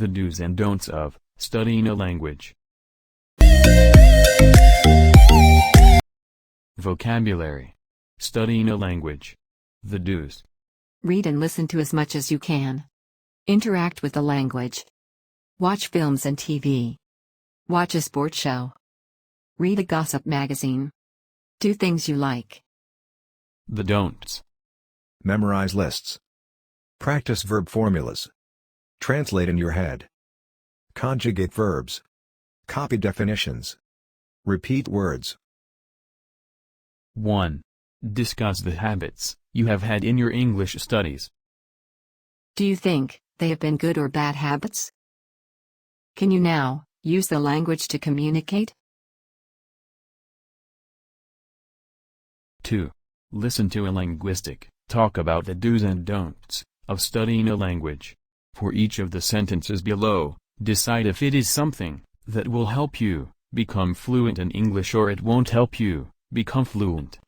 The do's and don'ts of studying a language. Vocabulary. Studying a language. The do's. Read and listen to as much as you can. Interact with the language. Watch films and TV. Watch a sports show. Read a gossip magazine. Do things you like. The don'ts. Memorize lists. Practice verb formulas. Translate in your head. Conjugate verbs. Copy definitions. Repeat words. 1. Discuss the habits you have had in your English studies. Do you think they have been good or bad habits? Can you now use the language to communicate? 2. Listen to a linguistic talk about the do's and don'ts of studying a language. For each of the sentences below, decide if it is something that will help you become fluent in English or it won't help you become fluent.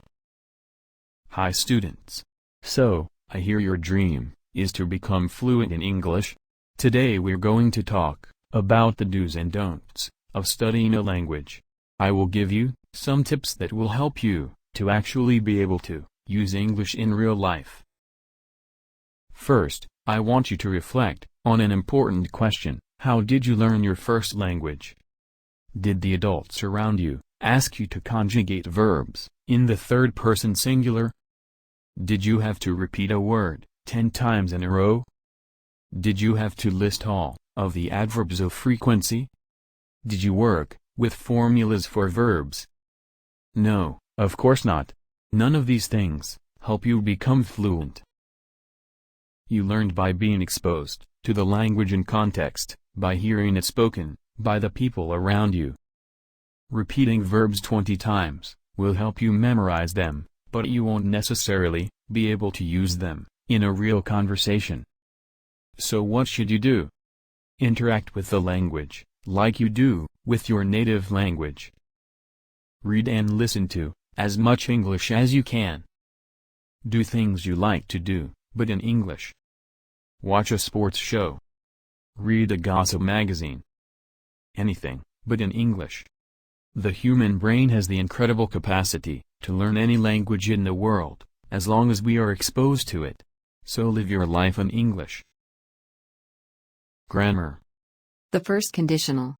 Hi students. So, I hear your dream is to become fluent in English. Today we're going to talk about the do's and don'ts of studying a language. I will give you some tips that will help you to actually be able to use English in real life. First, I want you to reflect on an important question. How did you learn your first language? Did the adults around you ask you to conjugate verbs in the third person singular? Did you have to repeat a word 10 times in a row? Did you have to list all of the adverbs of frequency? Did you work with formulas for verbs? No, of course not. None of these things help you become fluent. You learned by being exposed to the language in context, by hearing it spoken by the people around you. Repeating verbs 20 times will help you memorize them, but you won't necessarily be able to use them in a real conversation. So what should you do? Interact with the language like you do with your native language. Read and listen to as much English as you can. Do things you like to do, but in English. Watch a sports show. Read a gossip magazine. Anything, but in English. The human brain has the incredible capacity to learn any language in the world, as long as we are exposed to it. So live your life in English. Grammar. The first conditional.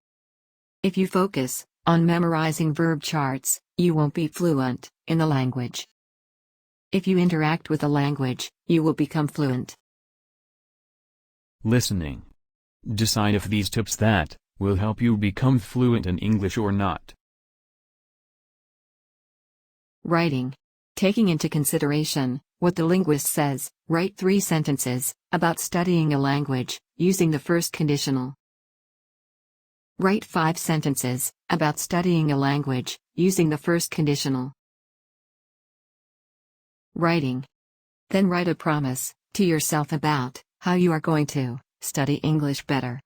If you focus on memorizing verb charts, you won't be fluent in the language. If you interact with the language, you will become fluent. Listening. Decide if these tips that will help you become fluent in English or not. Writing. Taking into consideration what the linguist says, write 3 sentences about studying a language using the first conditional. Write 5 sentences about studying a language using the first conditional. Writing. Then write a promise to yourself about how you are going to study English better.